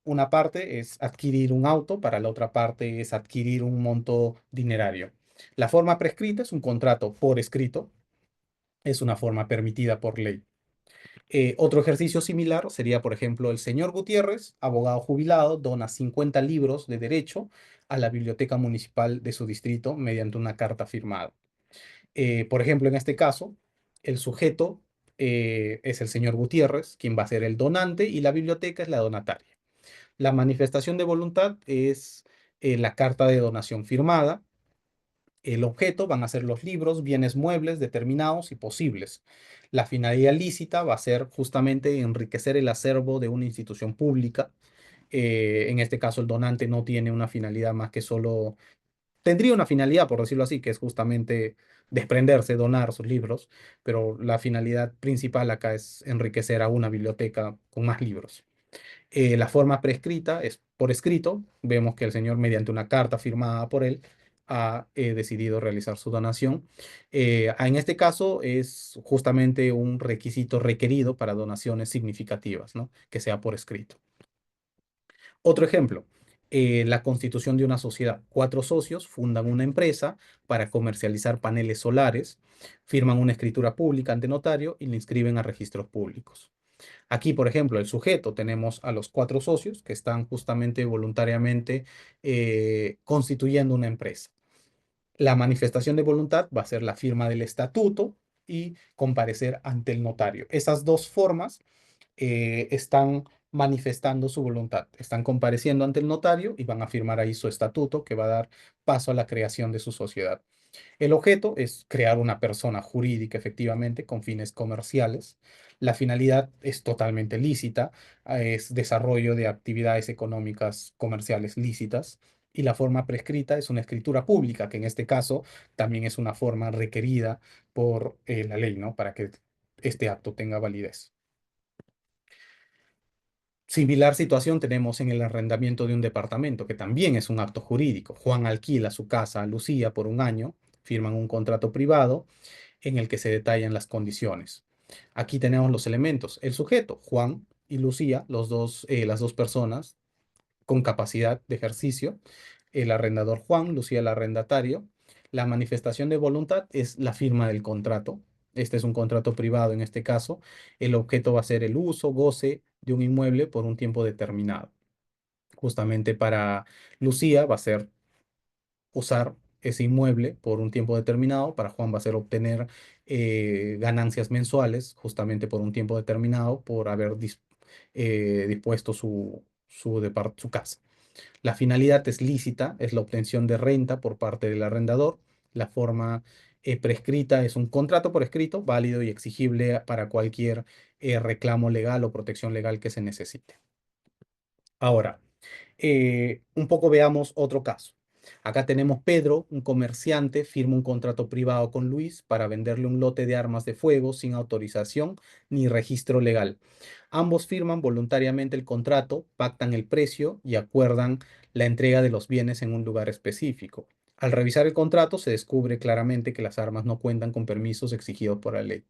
una parte es adquirir un auto, para la otra parte es adquirir un monto dinerario. La forma prescrita es un contrato por escrito, es una forma permitida por ley. Otro ejercicio similar sería, por ejemplo, el señor Gutiérrez, abogado jubilado, dona 50 libros de derecho a la biblioteca municipal de su distrito mediante una carta firmada. Por ejemplo, en este caso, el sujeto es el señor Gutiérrez, quien va a ser el donante, y la biblioteca es la donataria. La manifestación de voluntad es la carta de donación firmada. El objeto van a ser los libros, bienes muebles determinados y posibles. La finalidad lícita va a ser justamente enriquecer el acervo de una institución pública. En este caso, el donante no tiene una finalidad más que solo, tendría una finalidad, por decirlo así, que es justamente desprenderse, donar sus libros, pero la finalidad principal acá es enriquecer a una biblioteca con más libros. La forma prescrita es por escrito. Vemos que el señor, mediante una carta firmada por él, ha decidido realizar su donación. En este caso es justamente un requisito requerido para donaciones significativas, ¿no? Que sea por escrito. Otro ejemplo, la constitución de una sociedad. Cuatro socios fundan una empresa para comercializar paneles solares, firman una escritura pública ante notario y la inscriben a registros públicos. Aquí, por ejemplo, el sujeto, tenemos a los cuatro socios que están justamente voluntariamente constituyendo una empresa. La manifestación de voluntad va a ser la firma del estatuto y comparecer ante el notario. Esas dos formas están manifestando su voluntad, están compareciendo ante el notario y van a firmar ahí su estatuto que va a dar paso a la creación de su sociedad. El objeto es crear una persona jurídica efectivamente con fines comerciales. La finalidad es totalmente lícita, es desarrollo de actividades económicas comerciales lícitas. Y la forma prescrita es una escritura pública, que en este caso también es una forma requerida por la ley, ¿no? Para que este acto tenga validez. Similar situación tenemos en el arrendamiento de un departamento, que también es un acto jurídico. Juan alquila su casa a Lucía por un año, firman un contrato privado en el que se detallan las condiciones. Aquí tenemos los elementos. El sujeto, Juan y Lucía, las dos personas con capacidad de ejercicio. El arrendador Juan, Lucía el arrendatario. La manifestación de voluntad es la firma del contrato. Este es un contrato privado en este caso. El objeto va a ser el uso, goce de un inmueble por un tiempo determinado. Justamente para Lucía va a ser usar ese inmueble por un tiempo determinado. Para Juan va a ser obtener ganancias mensuales justamente por un tiempo determinado por haber dispuesto su casa. La finalidad es lícita, es la obtención de renta por parte del arrendador. La forma prescrita es un contrato por escrito, válido y exigible para cualquier reclamo legal o protección legal que se necesite. Ahora, Un poco veamos otro caso. Acá tenemos Pedro, un comerciante, firma un contrato privado con Luis para venderle un lote de armas de fuego sin autorización ni registro legal. Ambos firman voluntariamente el contrato, pactan el precio y acuerdan la entrega de los bienes en un lugar específico. Al revisar el contrato se descubre claramente que las armas no cuentan con permisos exigidos por la ley.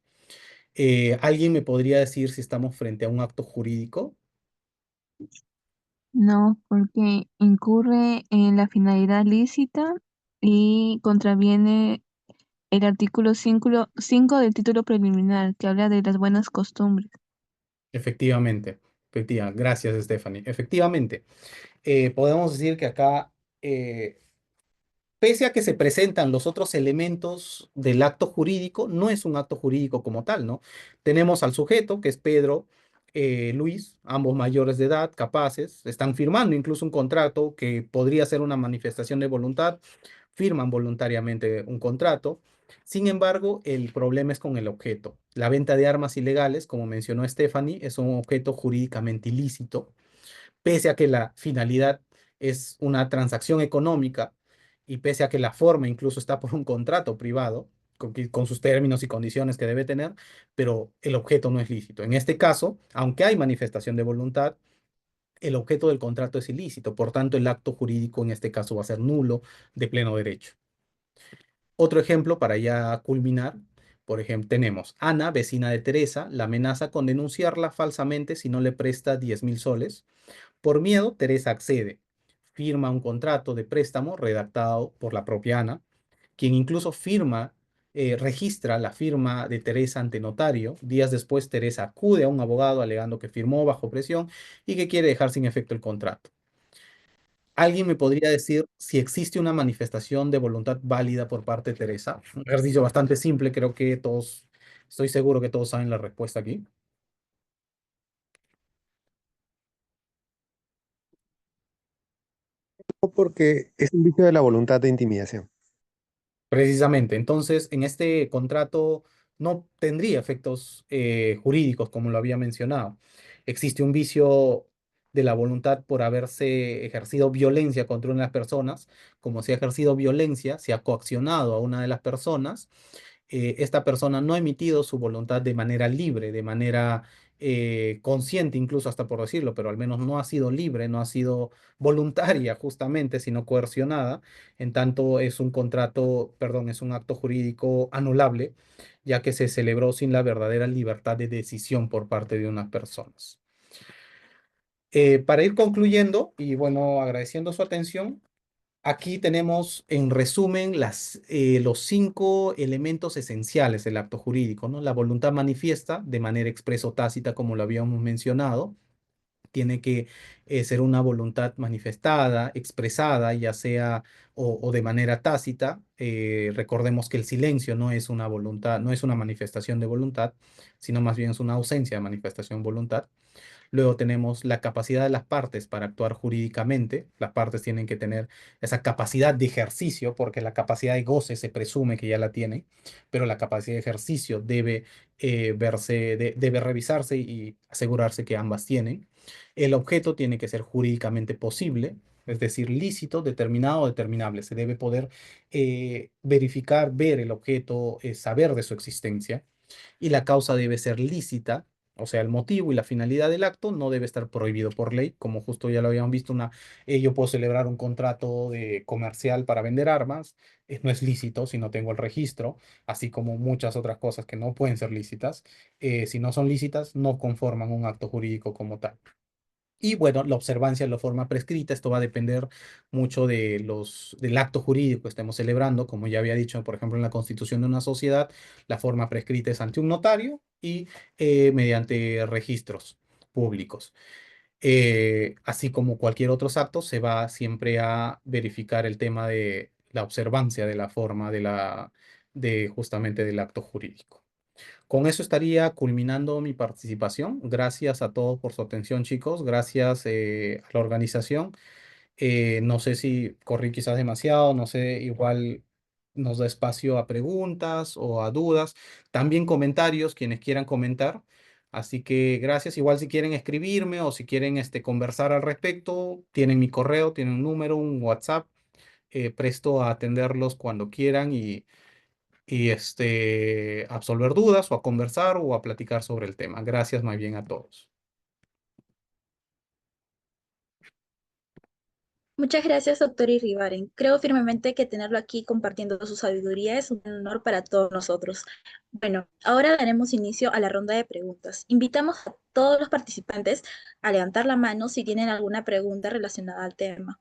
¿Alguien me podría decir si estamos frente a un acto jurídico? No, porque incurre en la finalidad lícita y contraviene el artículo 5 del título preliminar, que habla de las buenas costumbres. Efectivamente, gracias, Stephanie. Efectivamente, podemos decir que acá, pese a que se presentan los otros elementos del acto jurídico, no es un acto jurídico como tal, ¿no? Tenemos al sujeto, que es Pedro, Luis, ambos mayores de edad, capaces, están firmando incluso un contrato que podría ser una manifestación de voluntad, firman voluntariamente un contrato. Sin embargo, el problema es con el objeto. La venta de armas ilegales, como mencionó Stephanie, es un objeto jurídicamente ilícito, pese a que la finalidad es una transacción económica y pese a que la forma incluso está por un contrato privado, con sus términos y condiciones que debe tener, pero el objeto no es lícito. En este caso, aunque hay manifestación de voluntad, el objeto del contrato es ilícito, por tanto el acto jurídico en este caso va a ser nulo de pleno derecho. Otro ejemplo para ya culminar, por ejemplo, tenemos Ana, vecina de Teresa, la amenaza con denunciarla falsamente si no le presta 10.000 soles. Por miedo, Teresa accede, firma un contrato de préstamo redactado por la propia Ana, quien incluso registra la firma de Teresa ante notario. Días después, Teresa acude a un abogado alegando que firmó bajo presión y que quiere dejar sin efecto el contrato. ¿Alguien me podría decir si existe una manifestación de voluntad válida por parte de Teresa? Un ejercicio bastante simple, creo que todos, estoy seguro que todos saben la respuesta aquí. Porque es un vicio de la voluntad de intimidación. Precisamente, entonces en este contrato no tendría efectos jurídicos como lo había mencionado. Existe un vicio de la voluntad por haberse ejercido violencia contra una de las personas, como se ha ejercido violencia, se ha coaccionado a una de las personas, esta persona no ha emitido su voluntad de manera libre, de manera consciente, incluso hasta por decirlo, pero al menos no ha sido libre, no ha sido voluntaria justamente, sino coercionada. En tanto, es un contrato, perdón, es un acto jurídico anulable, ya que se celebró sin la verdadera libertad de decisión por parte de unas personas. Para ir concluyendo y bueno, agradeciendo su atención, aquí tenemos en resumen los 5 elementos esenciales del acto jurídico, ¿no? La voluntad manifiesta de manera expresa o tácita, como lo habíamos mencionado. Tiene que ser una voluntad manifestada, expresada, ya sea o de manera tácita. Recordemos que el silencio no es una voluntad, no es una manifestación de voluntad, sino más bien es una ausencia de manifestación de voluntad. Luego tenemos la capacidad de las partes para actuar jurídicamente. Las partes tienen que tener esa capacidad de ejercicio, porque la capacidad de goce se presume que ya la tienen, pero la capacidad de ejercicio debe revisarse y asegurarse que ambas tienen. El objeto tiene que ser jurídicamente posible, es decir, lícito, determinado o determinable. Se debe poder verificar, ver el objeto, saber de su existencia, y la causa debe ser lícita, o sea, el motivo y la finalidad del acto no debe estar prohibido por ley, como justo ya lo habíamos visto, yo puedo celebrar un contrato de comercial para vender armas, no es lícito si no tengo el registro, así como muchas otras cosas que no pueden ser lícitas. Si no son lícitas, no conforman un acto jurídico como tal. Y bueno, la observancia de la forma prescrita, esto va a depender mucho del acto jurídico que estemos celebrando. Como ya había dicho, por ejemplo, en la constitución de una sociedad, la forma prescrita es ante un notario y mediante registros públicos. Así como cualquier otro acto, se va siempre a verificar el tema de la observancia de la forma de justamente del acto jurídico. Con eso estaría culminando mi participación. Gracias a todos por su atención, chicos. Gracias a la organización. No sé si corrí quizás demasiado, no sé, igual nos da espacio a preguntas o a dudas. También comentarios, quienes quieran comentar. Así que gracias. Igual si quieren escribirme o si quieren conversar al respecto, tienen mi correo, tienen un número, un WhatsApp. Presto a atenderlos cuando quieran y absolver dudas o a conversar o a platicar sobre el tema. Gracias más bien a todos. Muchas gracias, doctor Irribaren. Creo firmemente que tenerlo aquí compartiendo su sabiduría es un honor para todos nosotros. Bueno, ahora daremos inicio a la ronda de preguntas. Invitamos a todos los participantes a levantar la mano si tienen alguna pregunta relacionada al tema.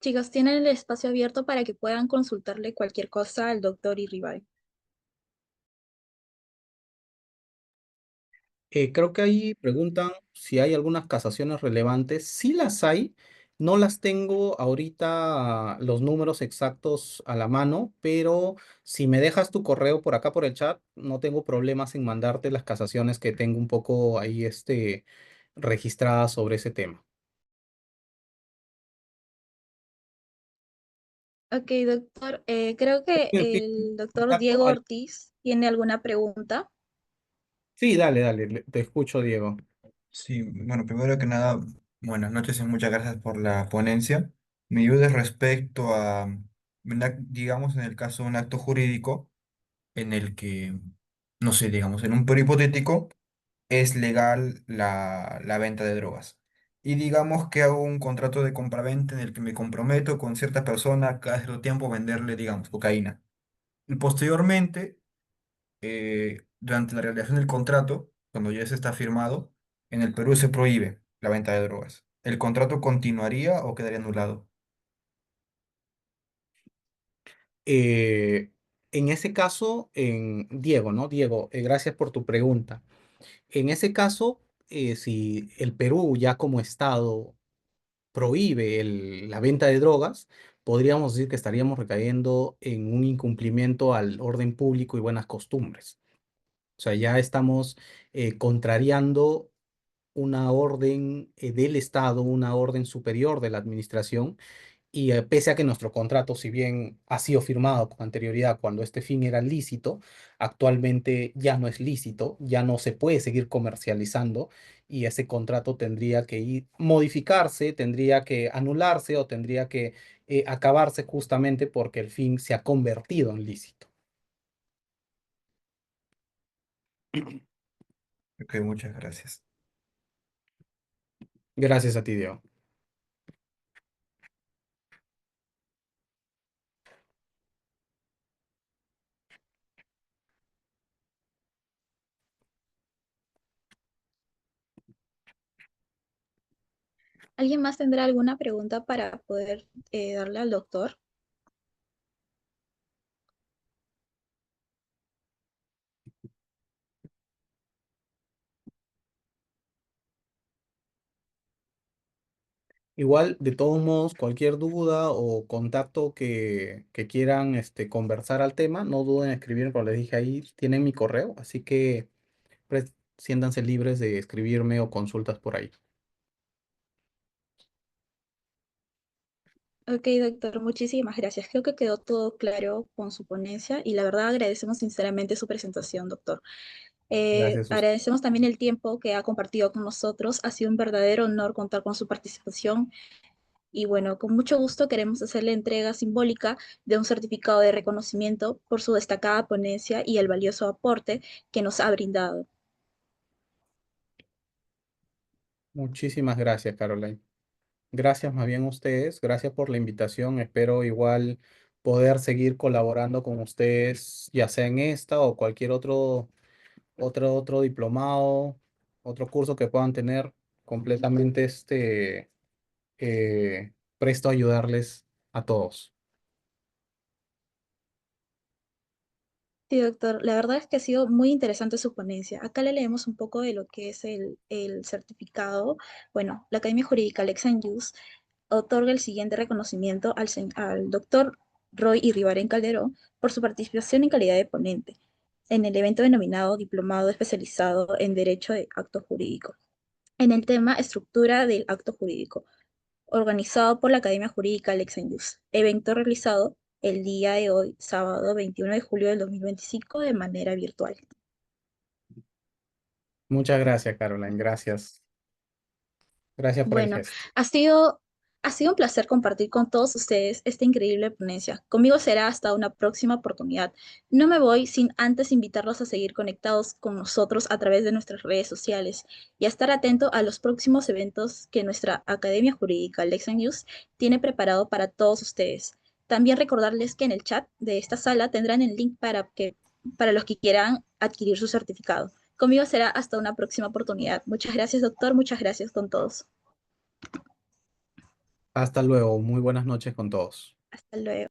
Chicos, tienen el espacio abierto para que puedan consultarle cualquier cosa al doctor Irribaren. Creo que ahí preguntan si hay algunas casaciones relevantes. Sí las hay. No las tengo ahorita los números exactos a la mano, pero si me dejas tu correo por acá por el chat, no tengo problemas en mandarte las casaciones que tengo un poco ahí registradas sobre ese tema. Ok, doctor, creo que el doctor Contacto Diego al- Ortiz tiene alguna pregunta. Sí, dale, dale, te escucho, Diego. Sí, bueno, primero que nada, buenas noches y muchas gracias por la ponencia. Mi duda es respecto a, digamos, en el caso de un acto jurídico en el que, no sé, digamos, en un periodo hipotético es legal la venta de drogas. Y digamos que hago un contrato de compraventa en el que me comprometo con cierta persona cada cierto tiempo a venderle, digamos, cocaína. Y posteriormente durante la realización del contrato, cuando ya se está firmado, en el Perú se prohíbe la venta de drogas. ¿El contrato continuaría o quedaría anulado? Eh, en ese caso, Diego, ¿no? Diego, gracias por tu pregunta. En ese caso, si el Perú ya como Estado prohíbe la venta de drogas, podríamos decir que estaríamos recayendo en un incumplimiento al orden público y buenas costumbres. O sea, ya estamos contrariando una orden del Estado, una orden superior de la administración y pese a que nuestro contrato, si bien ha sido firmado con anterioridad cuando este fin era lícito, actualmente ya no es lícito, ya no se puede seguir comercializando y ese contrato tendría que modificarse, tendría que anularse o tendría que acabarse justamente porque el fin se ha convertido en lícito. Ok, muchas gracias. Gracias a ti, Diego. ¿Alguien más tendrá alguna pregunta para poder darle al doctor? Igual, de todos modos, cualquier duda o contacto que quieran conversar al tema, no duden en escribirme, como les dije ahí, tienen mi correo, así que siéntanse libres de escribirme o consultas por ahí. Ok, doctor, muchísimas gracias. Creo que quedó todo claro con su ponencia y la verdad agradecemos sinceramente su presentación, doctor. Gracias a usted. Agradecemos también el tiempo que ha compartido con nosotros. Ha sido un verdadero honor contar con su participación y bueno, con mucho gusto queremos hacerle entrega simbólica de un certificado de reconocimiento por su destacada ponencia y el valioso aporte que nos ha brindado. Muchísimas gracias, Caroline. Gracias más bien a ustedes, gracias por la invitación. Espero igual poder seguir colaborando con ustedes, ya sea en esta o cualquier otro diplomado, otro curso que puedan tener completamente presto a ayudarles a todos. Sí, doctor, la verdad es que ha sido muy interesante su ponencia. Acá le leemos un poco de lo que es el certificado. Bueno, la Academia Jurídica Lex Jus otorga el siguiente reconocimiento al doctor Roy Iribarren Calderón, por su participación en calidad de ponente en el evento denominado Diplomado Especializado en Derecho de Acto Jurídico, en el tema Estructura del Acto Jurídico, organizado por la Academia Jurídica Lex Jus, evento realizado el día de hoy, sábado 21 de julio del 2025, de manera virtual. Muchas gracias, Caroline. Gracias. Gracias por el Bueno, gesto. ha sido un placer compartir con todos ustedes esta increíble ponencia. Conmigo será hasta una próxima oportunidad. No me voy sin antes invitarlos a seguir conectados con nosotros a través de nuestras redes sociales y a estar atento a los próximos eventos que nuestra Academia Jurídica Lex News tiene preparado para todos ustedes. También recordarles que en el chat de esta sala tendrán el link para los que quieran adquirir su certificado. Conmigo será hasta una próxima oportunidad. Muchas gracias, doctor. Muchas gracias con todos. Hasta luego. Muy buenas noches con todos. Hasta luego.